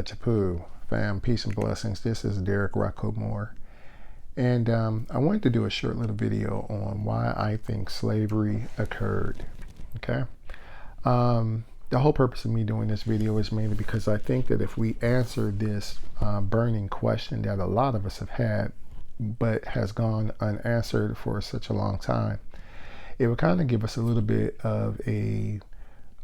Chapu, fam, peace and blessings. This is Derric RauKhu, and I wanted to do a short little video on why I think slavery occurred. Okay, the whole purpose of me doing this video is mainly because I think that if we answer this burning question that a lot of us have had, but has gone unanswered for such a long time, it would kind of give us a little bit of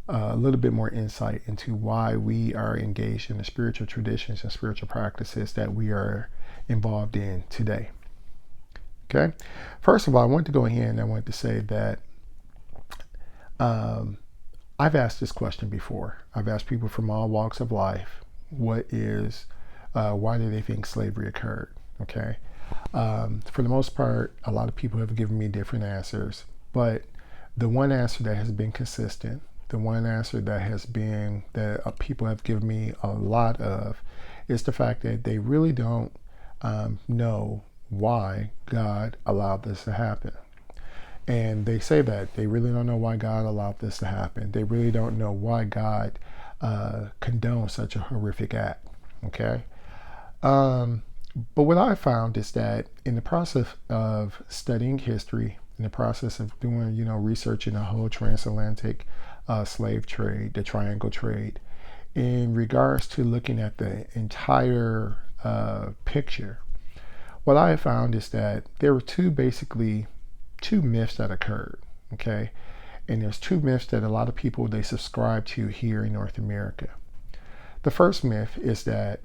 a little bit more insight into why we are engaged in the spiritual traditions and spiritual practices that we are involved in today. Okay, first of all, I want to go ahead and I want to say that I've asked this question before. I've asked people from all walks of life, why do they think slavery occurred? Okay, for the most part, a lot of people have given me different answers, but the one answer that has been consistent, the one answer that people have given me a lot of, is the fact that they really don't know why God allowed this to happen. And they say that they really don't know why God allowed this to happen. They really don't know why God condoned such a horrific act. Okay. But what I found is that in the process of studying history, in the process of doing, researching the whole transatlantic slave trade, the triangle trade, in regards to looking at the entire picture, what I have found is that there were basically two myths that occurred. Okay, and there's two myths that a lot of people, they subscribe to here in North America. The first myth is that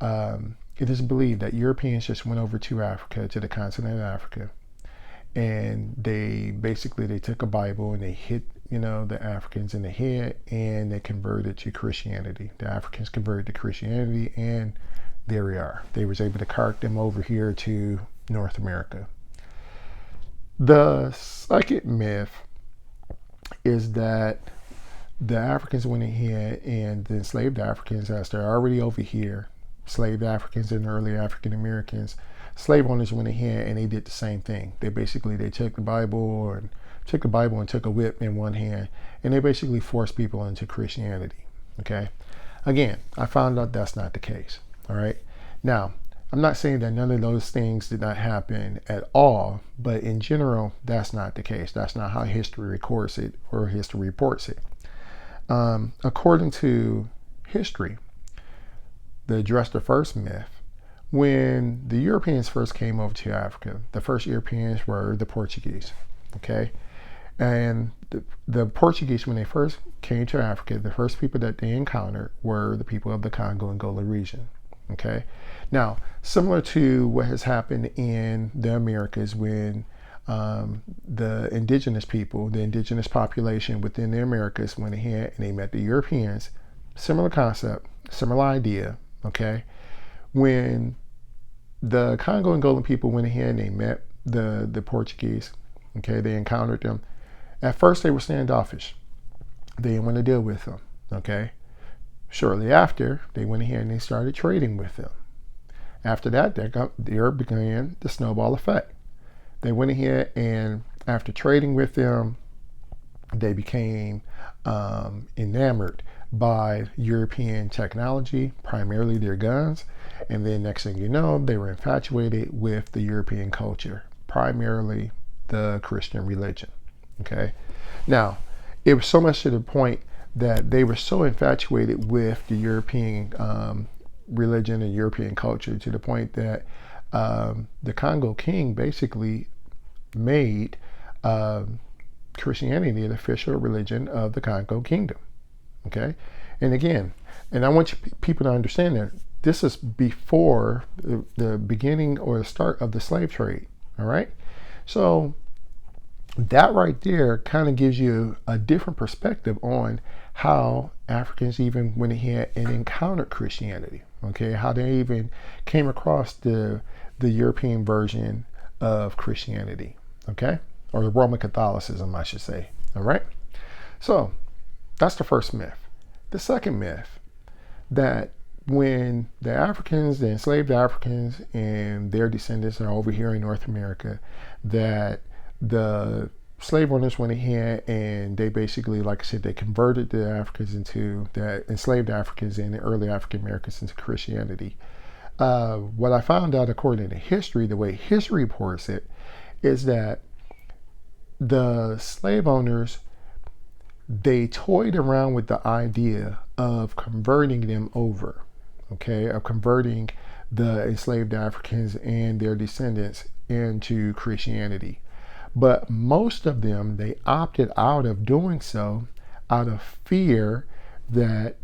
it is believed that Europeans just went over to Africa, to the continent of Africa, and they took a Bible and they hit the Africans in the head, and they converted to Christianity. The Africans converted to Christianity, and there we are. They was able to cart them over here to North America. The second myth is that the Africans went ahead and enslaved Africans as they're already over here. Enslaved Africans and early African Americans. Slave owners went ahead and they did the same thing. They took the Bible and took a whip in one hand, and they basically forced people into Christianity. Okay, again, I found out that's not the case. All right, now I'm not saying that none of those things did not happen at all, but in general, that's not the case. That's not how history records it or history reports it. According to history, to address the first myth, when the Europeans first came over to Africa, the first Europeans were the Portuguese. Okay, and the Portuguese, when they first came to Africa, the first people that they encountered were the people of the Kongo-Angolan region. Okay, now similar to what has happened in the Americas when the indigenous people, the indigenous population within the Americas went ahead and they met the Europeans, similar concept, similar idea. Okay, when the Kongo-Angolan people went ahead and they met the Portuguese, okay, they encountered them. At first they were standoffish. They didn't want to deal with them. Okay, shortly after, they went ahead and they started trading with them. After that, there began the snowball effect. They went ahead and after trading with them, they became enamored by European technology, primarily their guns. And then next thing you know, they were infatuated with the European culture, primarily the Christian religion. Okay, now it was so much to the point that they were so infatuated with the European religion and European culture to the point that the Congo king basically made Christianity the official religion of the Congo kingdom. Okay, and again, and I want people to understand that this is before the beginning or the start of the slave trade. All right, so that right there kind of gives you a different perspective on how Africans even went ahead and encountered Christianity. Okay, how they even came across the European version of Christianity. Okay, or the Roman Catholicism, I should say. All right, so that's the first myth. The second myth, that when the Africans, the enslaved Africans and their descendants are over here in North America, that the slave owners went ahead and they basically, like I said, they converted the Africans into, the enslaved Africans and the early African Americans into Christianity. What I found out, according to history, the way history reports it, is that the slave owners, they toyed around with the idea of converting them over, okay, of converting the enslaved Africans and their descendants into Christianity. But most of them, they opted out of doing so out of fear that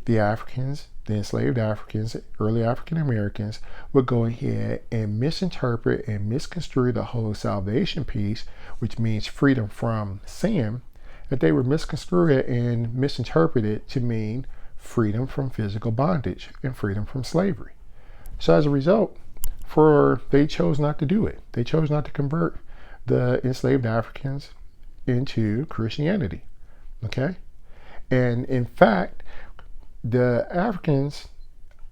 the Africans, the enslaved Africans, early African Americans, would go ahead and misinterpret and misconstrue the whole salvation piece, which means freedom from sin, that they would misconstrue it and misinterpret it to mean freedom from physical bondage and freedom from slavery. So as a result, they chose not to do it. They chose not to convert the enslaved Africans into Christianity. Okay? And in fact, the Africans,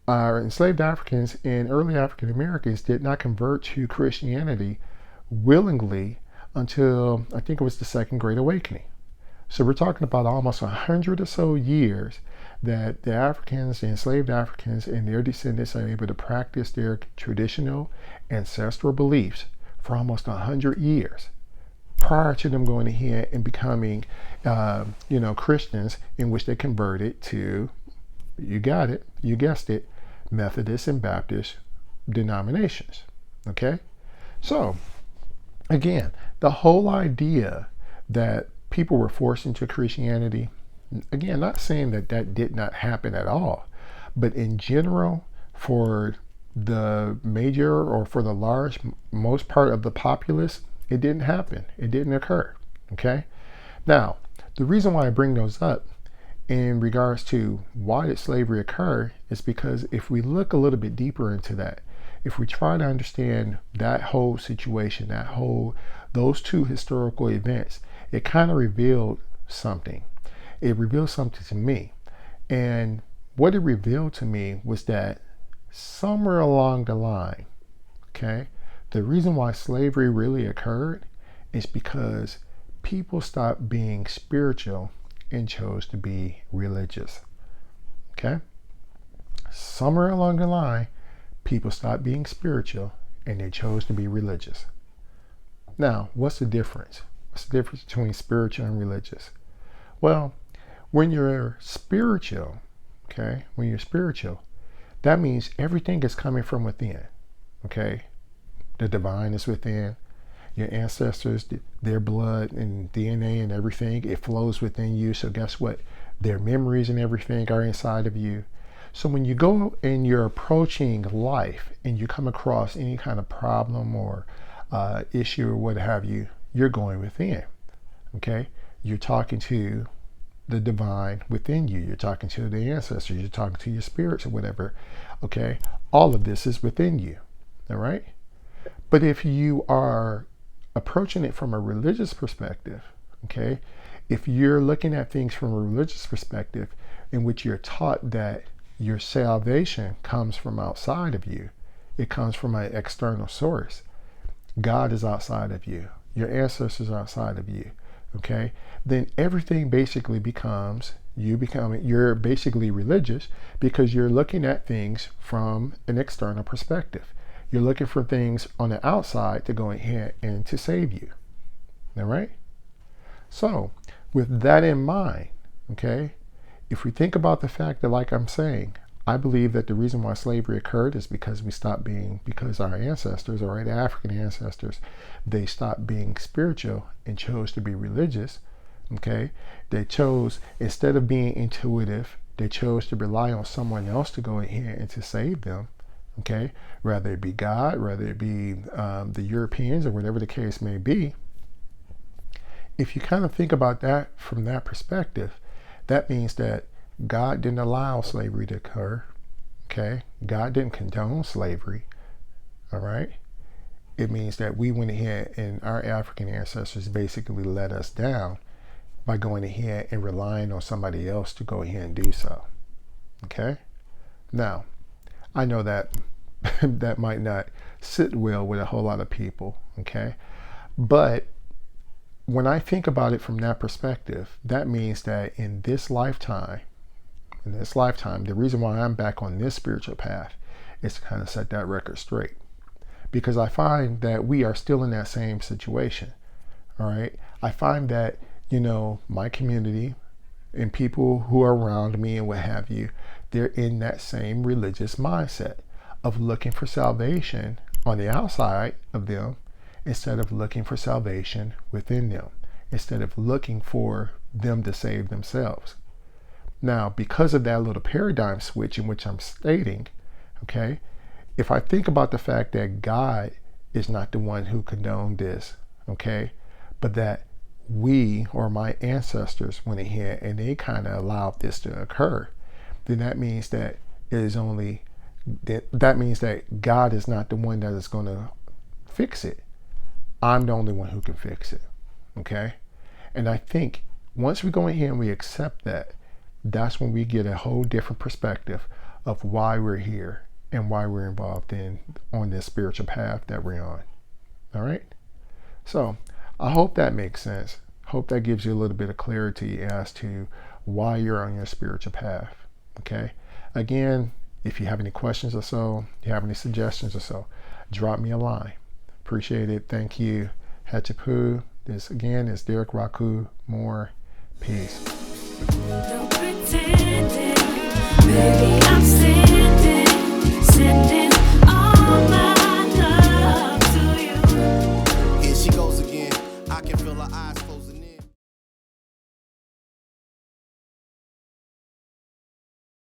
enslaved Africans and early African Americans did not convert to Christianity willingly until, I think it was the Second Great Awakening. So we're talking about almost 100 or so years that the Africans, the enslaved Africans and their descendants are able to practice their traditional ancestral beliefs for almost 100 years prior to them going ahead and becoming, Christians, in which they converted to, you got it, you guessed it, Methodist and Baptist denominations. Okay? So, again, the whole idea that people were forced into Christianity, again, not saying that that did not happen at all, but in general, for the major or for the large, most part of the populace, it didn't happen. It didn't occur. Okay? Now, the reason why I bring those up in regards to why did slavery occur is because if we look a little bit deeper into that, if we try to understand that whole situation, those two historical events, it kind of revealed something. It revealed something to me. And what it revealed to me was that somewhere along the line, okay, the reason why slavery really occurred is because people stopped being spiritual and chose to be religious. Okay? Somewhere along the line, people stopped being spiritual and they chose to be religious. Now, what's the difference? What's the difference between spiritual and religious? Well, when you're spiritual, okay, that means everything is coming from within. Okay? The divine is within. Your ancestors, their blood and DNA and everything, it flows within you. So guess what? Their memories and everything are inside of you. So when you go and you're approaching life and you come across any kind of problem or issue or what have you, you're going within. Okay? You're talking to the divine within you. You're talking to the ancestors. You're talking to your spirits or whatever. Okay? All of this is within you. All right? But if you are approaching it from a religious perspective, okay, if you're looking at things from a religious perspective in which you're taught that your salvation comes from outside of you, it comes from an external source. God is outside of you. Your ancestors are outside of you, okay, then everything basically becomes, you're basically religious because you're looking at things from an external perspective. You're looking for things on the outside to go ahead and to save you. All right? So, with that in mind, okay, if we think about the fact that, like I'm saying, I believe that the reason why slavery occurred is because because our ancestors, or the African ancestors, they stopped being spiritual and chose to be religious. Okay? They chose, instead of being intuitive, they chose to rely on someone else to go ahead and to save them. Okay, rather it be God, rather it be the Europeans, or whatever the case may be. If you kind of think about that from that perspective, that means that God didn't allow slavery to occur. Okay, God didn't condone slavery. All right, it means that we went ahead and our African ancestors basically let us down by going ahead and relying on somebody else to go ahead and do so. Okay, now, I know that that might not sit well with a whole lot of people, okay? But when I think about it from that perspective, that means that in this lifetime, the reason why I'm back on this spiritual path is to kind of set that record straight. Because I find that we are still in that same situation. All right. I find that, my community and people who are around me and what have you, they're in that same religious mindset of looking for salvation on the outside of them instead of looking for salvation within them, instead of looking for them to save themselves. Now, because of that little paradigm switch in which I'm stating, okay, if I think about the fact that God is not the one who condoned this, okay, but that we or my ancestors went ahead and they kind of allowed this to occur, then that means that that means that God is not the one that is going to fix it. I'm the only one who can fix it, okay? And I think once we go in here and we accept that, that's when we get a whole different perspective of why we're here and why we're involved on this spiritual path that we're on. All right? So I hope that makes sense. Hope that gives you a little bit of clarity as to why you're on your spiritual path. Okay? Again, if you have any questions or so, you have any suggestions or so, drop me a line. Appreciate it. Thank you. Hachipu. This again is Derric, RauKhu. More. Peace. Don't pretend it. Baby, I'm